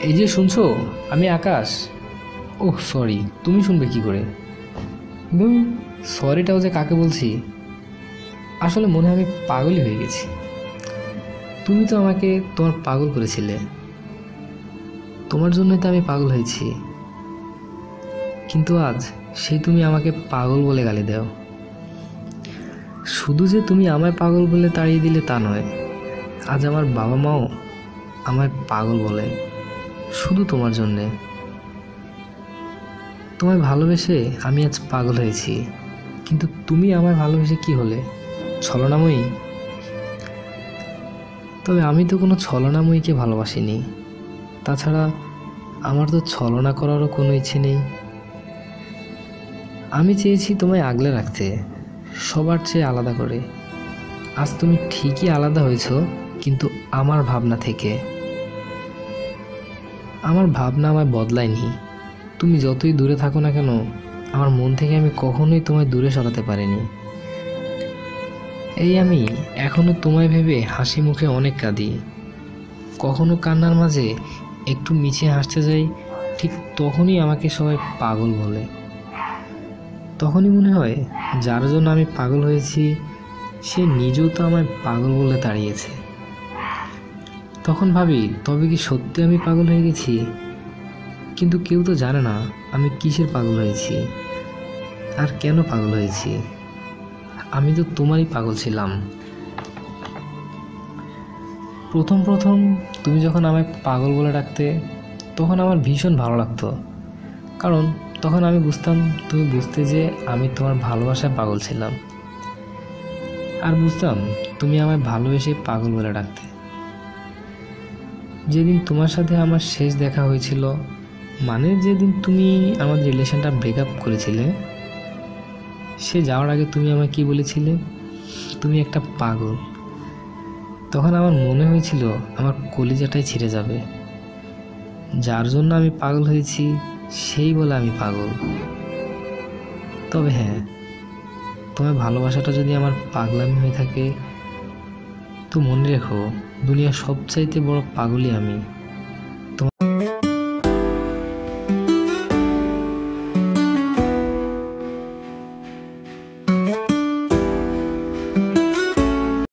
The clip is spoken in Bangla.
এই যে শুনছো, আমি আকাশ। ওহ সরি, তুমি শুনবে কি করে? ধুর, সরিটাও যে কাকে বলছি। আসলে মনে হয় আমি পাগলই হয়ে গেছি। তুমি তো আমাকে তোমার পাগল করেছিলে, তোমার জন্যই তো আমি পাগল হয়েছি। কিন্তু আজ সেই তুমি আমাকে পাগল বলে গালি দাও। শুধু যে তুমি আমায় পাগল বলে তাড়িয়ে দিলে তা নয়, আজ আমার বাবা মাও আমায় পাগল বলে, শুধু তোমার জন্যে। তোমায় ভালোবেসে আমি আজ পাগল হয়েছি, কিন্তু তুমি আমায় ভালোবেসে কি হলে? ছলনাময়ী? তবে আমি তো কোনো ছলনাময়ীকে ভালোবাসিনি। তাছাড়া আমার তো ছলনা করারও কোনো ইচ্ছে নেই। আমি চেয়েছি তোমায় আগলে রাখতে, সবার চেয়ে আলাদা করে। আজ তুমি ঠিকই আলাদা হয়েছো, কিন্তু আমার ভাবনা থেকে। আমার ভাবনা আমায় বদলায়নি। তুমি যতই দূরে থাকো না কেন, আমার মন থেকে আমি কখনোই তোমায় দূরে সরাতে পারিনি। এই আমি এখনো তোমায় ভেবে হাসি মুখে অনেক কাঁদি। কখনো কান্নার মাঝে একটু মিছে হাসতে যাই, ঠিক তখনই আমাকে সবাই পাগল বলে। তখনই মনে হয় যার জন্য আমি পাগল হয়েছি সে নিজেও তো আমায় পাগল বলে তাড়িয়েছে। তখন ভাবি, তবে কি সত্যি আমি পাগল হয়ে গেছি? কিন্তু কেউ তো জানে না আমি কিসের পাগল হয়েছি আর কেন পাগল হয়েছি। আমি তো তোমারই পাগল ছিলাম। প্রথম প্রথম তুমি যখন আমায় পাগল বলে ডাকতে, তখন আমার ভীষণ ভালো লাগতো। কারণ তখন আমি বুঝতাম, তুমি বুঝতে যে আমি তোমার ভালোবাসায় পাগল ছিলাম। আর বুঝতাম তুমি আমায় ভালোবেসে পাগল বলে ডাকতে। যেদিন তোমার সাথে আমার শেষ দেখা হয়েছিল, মানে যেদিন তুমি আমাদের রিলেশনটা ব্রেকআপ করেছিলে, সে যাওয়ার আগে তুমি আমায় কি বলেছিলে? তুমি একটা পাগল। তখন আমার মনে হয়েছিল আমার কলিজাটাই ছিঁড়ে যাবে। যার জন্য আমি পাগল হয়েছি সেই বলে আমি পাগল। তবে হ্যাঁ, তোমার ভালোবাসাটা যদি আমার পাগলামি হয়ে থাকে, তো মনে রেখো দুনিয়ার সবচাইতে বড় পাগলই আমি।